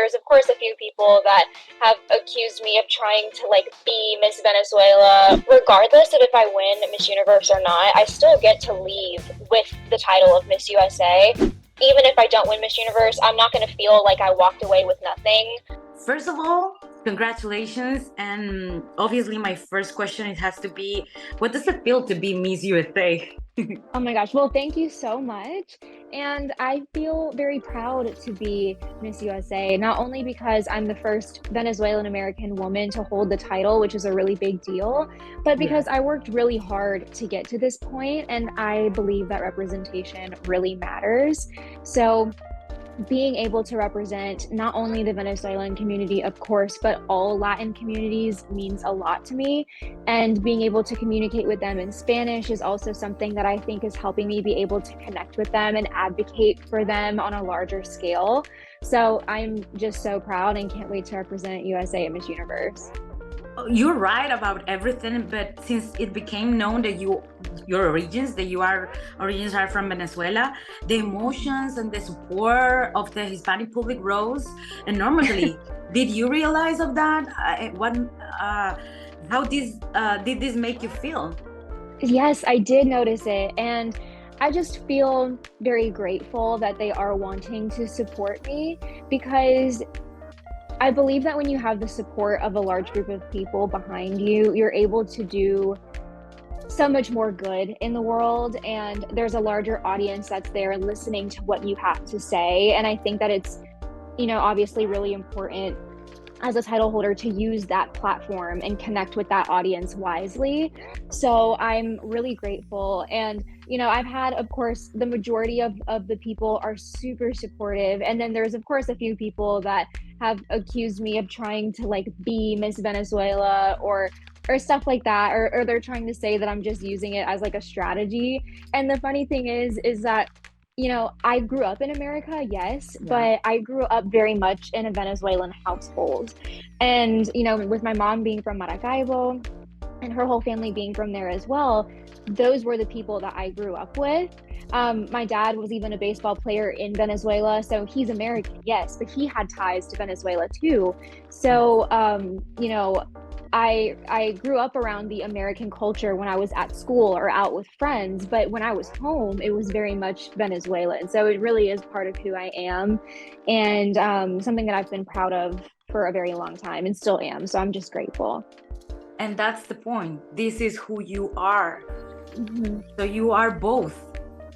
there's of course a few people that have accused me of trying to like be Miss Venezuela. Regardless of if I win Miss Universe or not, I still get to leave with the title of Miss USA. Even if I don't win Miss Universe, I'm not going to feel like I walked away with nothing. First of all, congratulations. And obviously my first question, it has to be, what does it feel to be Miss USA? Oh my gosh. Well, thank you so much. And I feel very proud to be Miss USA, not only because I'm the first Venezuelan American woman to hold the title, which is a really big deal, but because I worked really hard to get to this point, and I believe that representation really matters. So being able to represent not only the Venezuelan community, of course, but all Latin communities means a lot to me. And being able to communicate with them in Spanish is also something that I think is helping me be able to connect with them and advocate for them on a larger scale. So I'm just so proud and can't wait to represent USA at Miss Universe. You're right about everything, but since it became known that your origins are from Venezuela, the emotions and the support of the Hispanic public rose enormously. Did you realize of that? How did this make you feel? Yes, I did notice it, and I just feel very grateful that they are wanting to support me, because I believe that when you have the support of a large group of people behind you, you're able to do so much more good in the world, and there's a larger audience that's there listening to what you have to say. And I think that it's, obviously really important as a title holder to use that platform and connect with that audience wisely. So I'm really grateful. And, I've had, of course, the majority of the people are super supportive. And then there's, of course, a few people that have accused me of trying to like be Miss Venezuela or stuff like that, or they're trying to say that I'm just using it as like a strategy. And the funny thing is that I grew up in America, yes, but I grew up very much in a Venezuelan household. And, with my mom being from Maracaibo and her whole family being from there as well, those were the people that I grew up with. My dad was even a baseball player in Venezuela, so he's American, yes, but he had ties to Venezuela too. So, I grew up around the American culture when I was at school or out with friends, but when I was home, it was very much Venezuelan. So it really is part of who I am, and something that I've been proud of for a very long time and still am. So I'm just grateful. And that's the point. This is who you are. Mm-hmm. So you are both.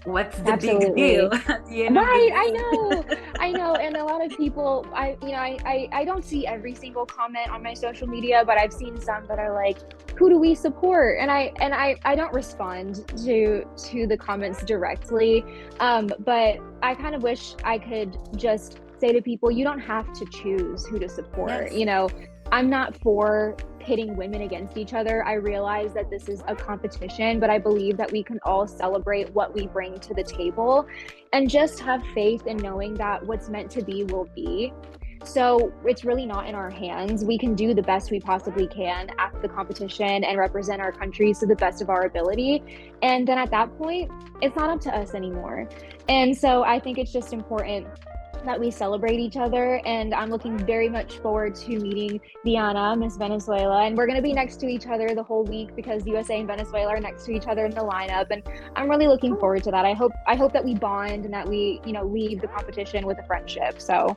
What's the Absolutely. big deal at the end Right, of the day? I know. And a lot of people, I don't see every single comment on my social media, but I've seen some that are like, who do we support? And I don't respond to the comments directly. But I kind of wish I could just say to people, you don't have to choose who to support. Yes. I'm not for pitting women against each other. I realize that this is a competition, but I believe that we can all celebrate what we bring to the table and just have faith in knowing that what's meant to be will be. So it's really not in our hands. We can do the best we possibly can at the competition and represent our countries to the best of our ability. And then at that point, it's not up to us anymore. And so I think it's just important that we celebrate each other, and I'm looking very much forward to meeting Diana, Miss Venezuela, and we're going to be next to each other the whole week because USA and Venezuela are next to each other in the lineup, and I'm really looking forward to that. I hope that we bond and that we leave the competition with a friendship. So,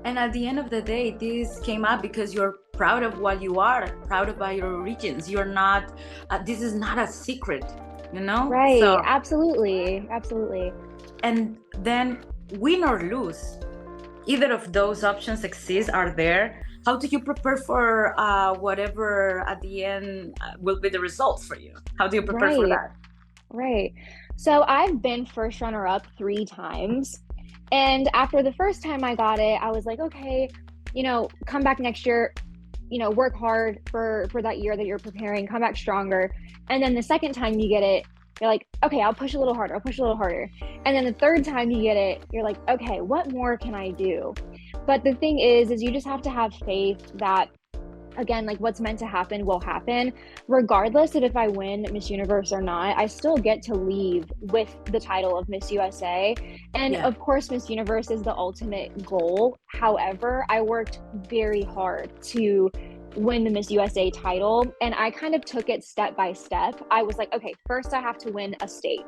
and at the end of the day, this came up because you're proud of what you are, proud about your origins. You're not this is not a secret, right? So, absolutely. And then, win or lose, either of those options are there. How do you prepare for whatever at the end will be the results for you? How do you prepare for that? Right. So I've been first runner-up 3 times. And after the first time I got it, I was like, okay, come back next year, work hard for that year that you're preparing, come back stronger. And then the second time you get it, you're like, okay, I'll push a little harder. And then the third time you get it, you're like, okay, what more can I do? But the thing is you just have to have faith that again, like what's meant to happen will happen. Regardless of if I win Miss Universe or not, I still get to leave with the title of Miss USA. And of course, Miss Universe is the ultimate goal. However, I worked very hard to win the Miss USA title, and I kind of took it step by step. I was like, okay, first I have to win a state.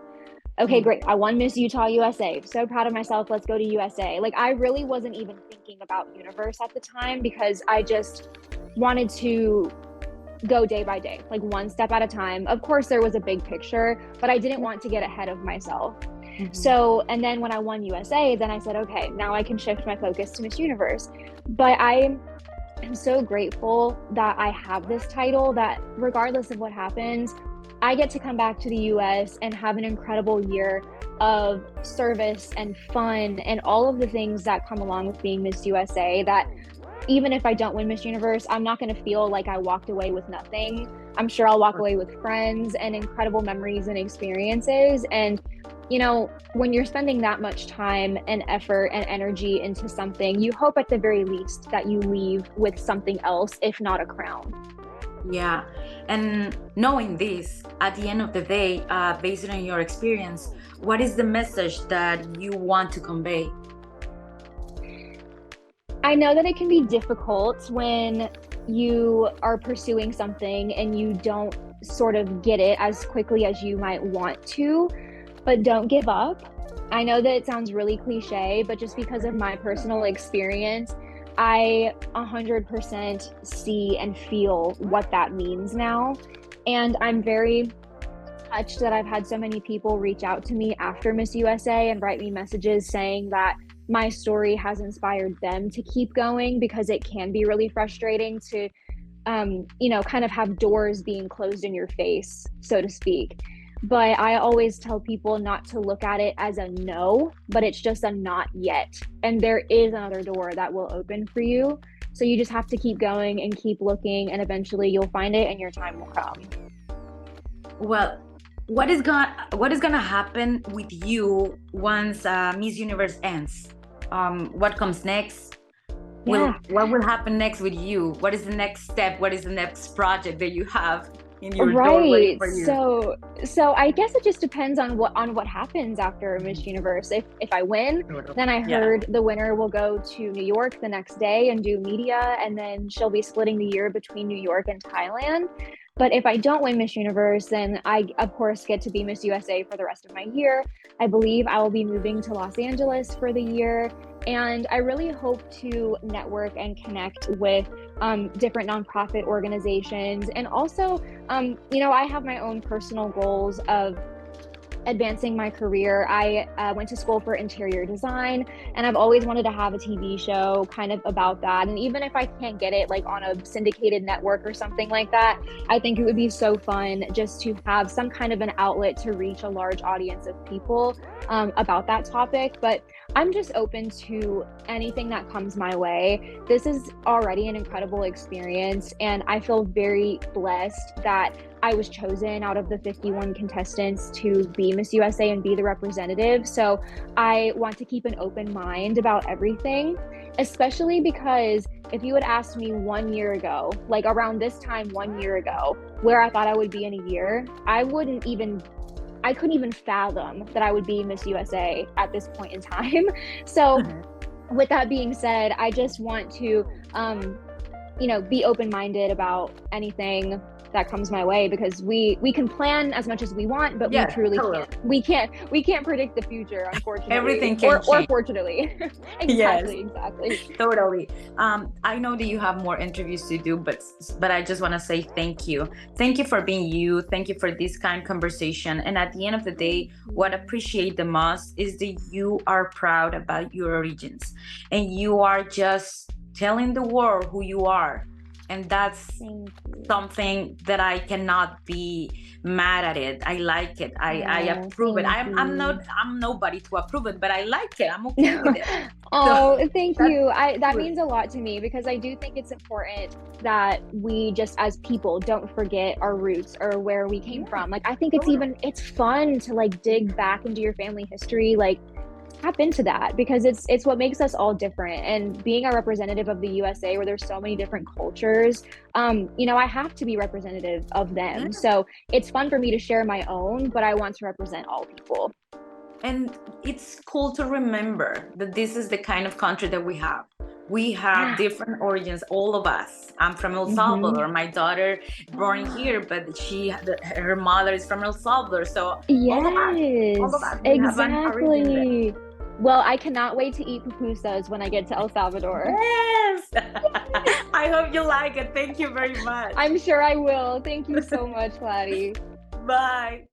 Okay, great. I won Miss Utah USA. So proud of myself. Let's go to USA. Like, I really wasn't even thinking about Universe at the time because I just wanted to go day by day, like one step at a time. Of course, there was a big picture, but I didn't want to get ahead of myself. So, and then when I won USA, then I said, okay, now I can shift my focus to Miss Universe. But I am so grateful that I have this title, that regardless of what happens, I get to come back to the US and have an incredible year of service and fun and all of the things that come along with being Miss USA, that even if I don't win Miss Universe, I'm not going to feel like I walked away with nothing. I'm sure I'll walk away with friends and incredible memories and experiences. And, you know, when you're spending that much time and effort and energy into something, you hope at the very least that you leave with something else, if not a crown. Yeah, and knowing this, at the end of the day, based on your experience, what is the message that you want to convey? I know that it can be difficult when you are pursuing something and you don't sort of get it as quickly as you might want to, but don't give up. I know that it sounds really cliche, but just because of my personal experience, I 100% see and feel what that means now. And I'm very touched that I've had so many people reach out to me after Miss USA and write me messages saying that my story has inspired them to keep going, because it can be really frustrating to, you know, kind of have doors being closed in your face, so to speak. But I always tell people not to look at it as a no, but it's just a not yet. And there is another door that will open for you. So you just have to keep going and keep looking, and eventually you'll find it and your time will come. Well, what is gonna happen with you once Miss Universe ends? What comes next? What will happen next with you? What is the next step? What is the next project that you have in your doorway for you? So I guess it just depends on what happens after Miss Universe. If I win, then I heard the winner will go to New York the next day and do media, and then she'll be splitting the year between New York and Thailand. But if I don't win Miss Universe, then I, of course, get to be Miss USA for the rest of my year. I believe I will be moving to Los Angeles for the year. And I really hope to network and connect with different nonprofit organizations. And also, you know, I have my own personal goals of advancing my career. I went to school for interior design, and I've always wanted to have a TV show kind of about that. And even if I can't get it like on a syndicated network or something like that, I think it would be so fun just to have some kind of an outlet to reach a large audience of people about that topic. But I'm just open to anything that comes my way. This is already an incredible experience, and I feel very blessed that I was chosen out of the 51 contestants to be Miss USA and be the representative. So I want to keep an open mind about everything, especially because if you had asked me 1 year ago, like around this time 1 year ago, where I thought I would be in a year, I couldn't even fathom that I would be Miss USA at this point in time. So with that being said, I just want to, you know, be open-minded about anything that comes my way, because we can plan as much as we want, but we truly can't. We can't predict the future, unfortunately. Everything can change. Or fortunately. Exactly. Totally. I know that you have more interviews to do, but I just want to say thank you. Thank you for being you. Thank you for this kind of conversation. And at the end of the day, what I appreciate the most is that you are proud about your origins, and you are just telling the world who you are. And that's something that I cannot be mad at it. I like it. I approve it. I'm nobody to approve it, but I like it. I'm okay with it. Thank you. That means a lot to me, because I do think it's important that we just as people don't forget our roots or where we came from. Like, I think it's fun to like dig back into your family history. Like, tap into that, because it's what makes us all different. And being a representative of the USA, where there's so many different cultures, I have to be representative of them. Yeah. So it's fun for me to share my own, but I want to represent all people. And it's cool to remember that this is the kind of country that we have. We have different origins, all of us. I'm from El Salvador. My daughter born here, but her mother is from El Salvador. So Yes, all of us, we have an origin there. exactly. Well, I cannot wait to eat pupusas when I get to El Salvador. Yes. I hope you like it. Thank you very much. I'm sure I will. Thank you so much, Gladys. Bye.